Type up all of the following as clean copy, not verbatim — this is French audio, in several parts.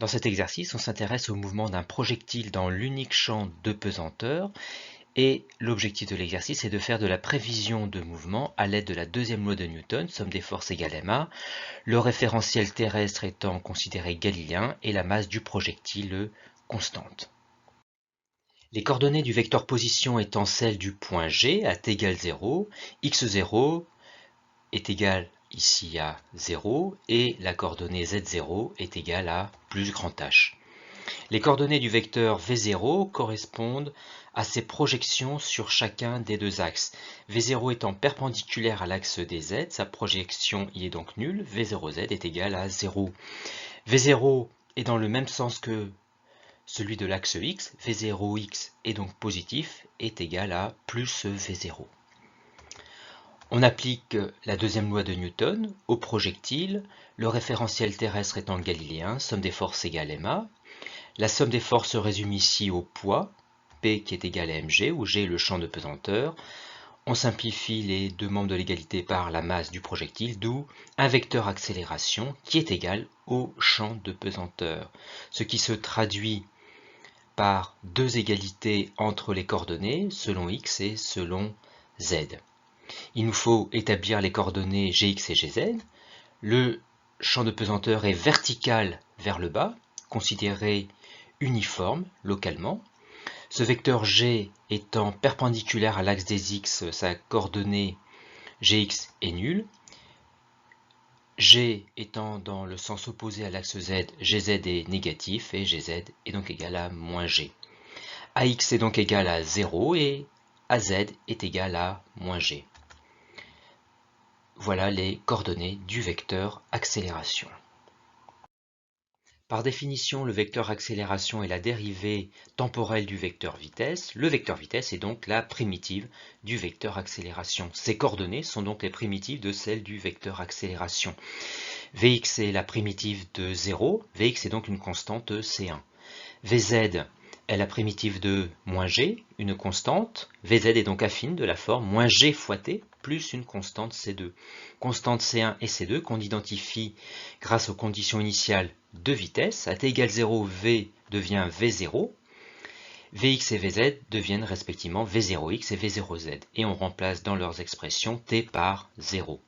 Dans cet exercice, on s'intéresse au mouvement d'un projectile dans l'unique champ de pesanteur et l'objectif de l'exercice est de faire de la prévision de mouvement à l'aide de la deuxième loi de Newton, somme des forces égale ma, le référentiel terrestre étant considéré galiléen et la masse du projectile constante. Les coordonnées du vecteur position étant celles du point G à t égale 0, x0 est égal ici à 0 et la coordonnée z0 est égale à plus grand h. Les coordonnées du vecteur V0 correspondent à ses projections sur chacun des deux axes. V0 étant perpendiculaire à l'axe des Z, sa projection y est donc nulle, V0Z est égal à 0. V0 est dans le même sens que celui de l'axe X, V0X est donc positif, est égal à plus V0. On applique la deuxième loi de Newton au projectile, le référentiel terrestre étant galiléen, somme des forces égale ma. La somme des forces se résume ici au poids, P qui est égal à mg, où g est le champ de pesanteur. On simplifie les deux membres de l'égalité par la masse du projectile, d'où un vecteur accélération qui est égal au champ de pesanteur, ce qui se traduit par deux égalités entre les coordonnées selon x et selon z. Il nous faut établir les coordonnées gx et gz. Le champ de pesanteur est vertical vers le bas, considéré uniforme localement. Ce vecteur G étant perpendiculaire à l'axe des X, sa coordonnée Gx est nulle. G étant dans le sens opposé à l'axe Z, Gz est négatif et Gz est donc égal à moins G. Ax est donc égal à 0 et Az est égal à moins G. Voilà les coordonnées du vecteur accélération. Par définition, le vecteur accélération est la dérivée temporelle du vecteur vitesse. Le vecteur vitesse est donc la primitive du vecteur accélération. Ces coordonnées sont donc les primitives de celles du vecteur accélération. Vx est la primitive de 0, Vx est donc une constante C1. Vz est la primitive de moins g, une constante. Vz est donc affine de la forme moins g fois t plus une constante C2. Constante C1 et C2 qu'on identifie grâce aux conditions initiales de vitesse. À t égale 0, V devient V0. Vx et Vz deviennent respectivement V0x et V0z. Et on remplace dans leurs expressions t par 0.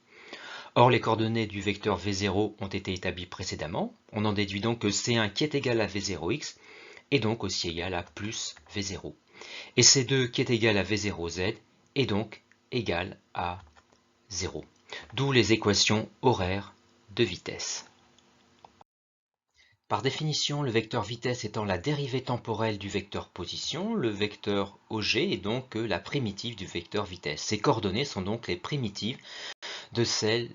Or, les coordonnées du vecteur V0 ont été établies précédemment. On en déduit donc que C1 qui est égal à V0x est donc aussi égal à plus V0. Et C2 qui est égal à V0z est donc égal à 0. D'où les équations horaires de vitesse. Par définition, le vecteur vitesse étant la dérivée temporelle du vecteur position, le vecteur OG est donc la primitive du vecteur vitesse. Ces coordonnées sont donc les primitives de celles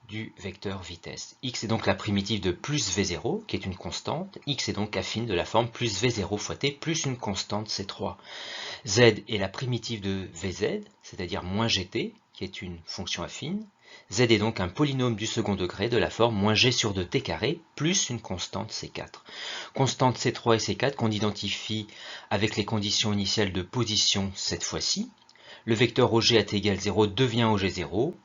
du vecteur vitesse. X est donc la primitive de plus V0, qui est une constante. X est donc affine de la forme plus V0 fois t plus une constante C3. Z est la primitive de Vz, c'est-à-dire moins gt, qui est une fonction affine. Z est donc un polynôme du second degré de la forme moins g sur 2t carré plus une constante C4. Constante C3 et C4 qu'on identifie avec les conditions initiales de position cette fois-ci. Le vecteur OG à t égale 0 devient OG0.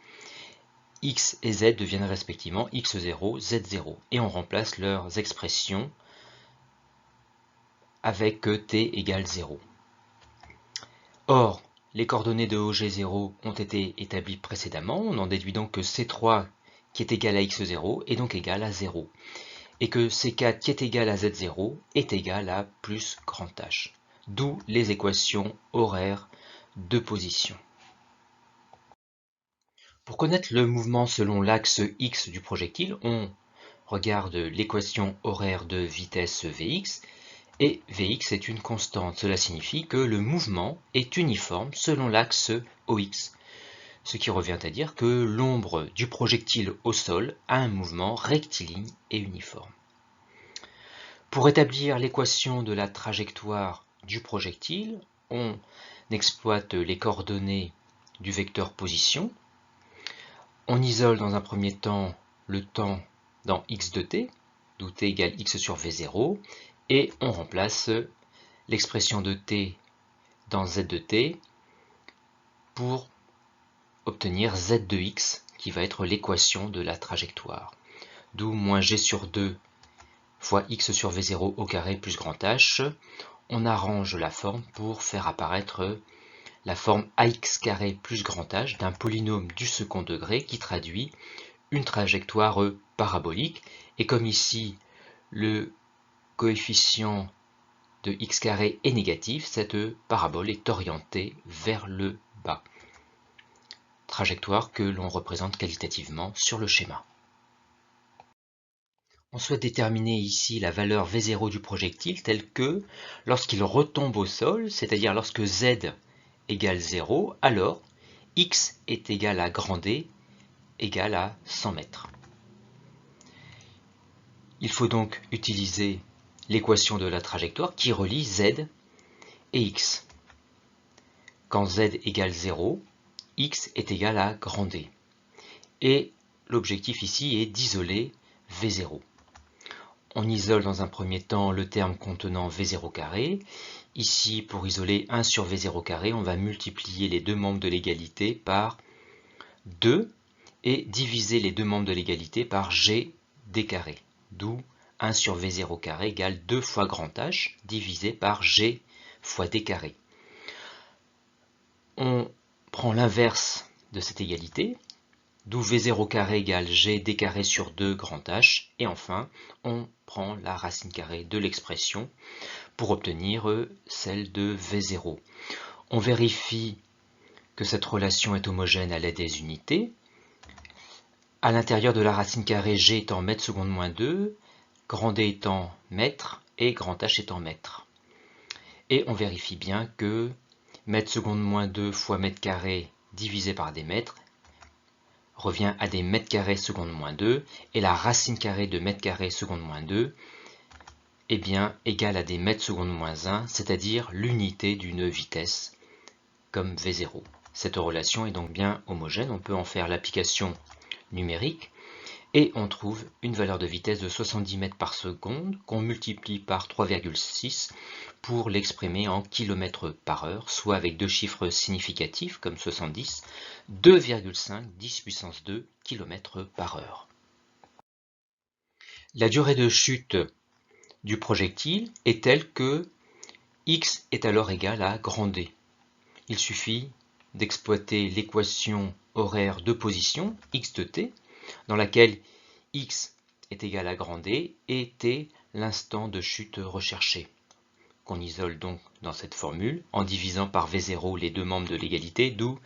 X et Z deviennent respectivement X0, Z0. Et on remplace leurs expressions avec t égale 0. Or, les coordonnées de OG0 ont été établies précédemment. On en déduit donc que C3 qui est égal à X0 est donc égal à 0. Et que C4 qui est égal à Z0 est égal à plus grand H. D'où les équations horaires de position. Pour connaître le mouvement selon l'axe X du projectile, on regarde l'équation horaire de vitesse Vx, et Vx est une constante. Cela signifie que le mouvement est uniforme selon l'axe OX, ce qui revient à dire que l'ombre du projectile au sol a un mouvement rectiligne et uniforme. Pour établir l'équation de la trajectoire du projectile, on exploite les coordonnées du vecteur position. On isole dans un premier temps le temps dans x de t, d'où t égale x sur v0, et on remplace l'expression de t dans z de t pour obtenir z de x, qui va être l'équation de la trajectoire. D'où moins g sur 2 fois x sur v0 au carré plus grand h. On arrange la forme pour faire apparaître la forme ax carré plus grand h d'un polynôme du second degré qui traduit une trajectoire parabolique. Et comme ici, le coefficient de x carré est négatif, cette parabole est orientée vers le bas. Trajectoire que l'on représente qualitativement sur le schéma. On souhaite déterminer ici la valeur V0 du projectile telle que lorsqu'il retombe au sol, c'est-à-dire lorsque z égale 0, alors x est égal à grand D égale à 100 mètres. Il faut donc utiliser l'équation de la trajectoire qui relie z et x. Quand z égale 0, x est égal à grand D. Et l'objectif ici est d'isoler V0. On isole dans un premier temps le terme contenant V0 carré. Ici, pour isoler 1 sur V0 carré, on va multiplier les deux membres de l'égalité par 2 et diviser les deux membres de l'égalité par G d carré. D'où 1 sur V0 carré égale 2 fois grand H divisé par G fois d carré. On prend l'inverse de cette égalité, d'où V0 carré égale G d carré sur 2 grand H. Et enfin, on prend la racine carrée de l'expression pour obtenir celle de V0. On vérifie que cette relation est homogène à l'aide des unités. À l'intérieur de la racine carrée, G étant mètre seconde moins 2, grand D étant mètre et grand H étant mètre. Et on vérifie bien que mètre seconde moins 2 fois mètre carré divisé par des mètres revient à des mètres carrés seconde moins 2, et la racine carrée de mètre carré seconde moins 2 est bien égale à des mètres seconde moins 1, c'est-à-dire l'unité d'une vitesse comme V0. Cette relation est donc bien homogène, on peut en faire l'application numérique, et on trouve une valeur de vitesse de 70 mètres par seconde qu'on multiplie par 3,6 pour l'exprimer en km par heure, soit avec deux chiffres significatifs comme 70, 2,5 10 puissance 2 km par heure. La durée de chute du projectile est telle que x est alors égal à grand D. Il suffit d'exploiter l'équation horaire de position, x de t, dans laquelle x est égal à grand D et t l'instant de chute recherché, qu'on isole donc dans cette formule en divisant par V0 les deux membres de l'égalité, d'où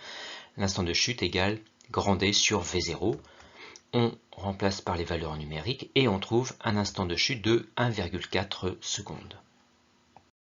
l'instant de chute égale grand D sur V0. On remplace par les valeurs numériques et on trouve un instant de chute de 1,4 secondes.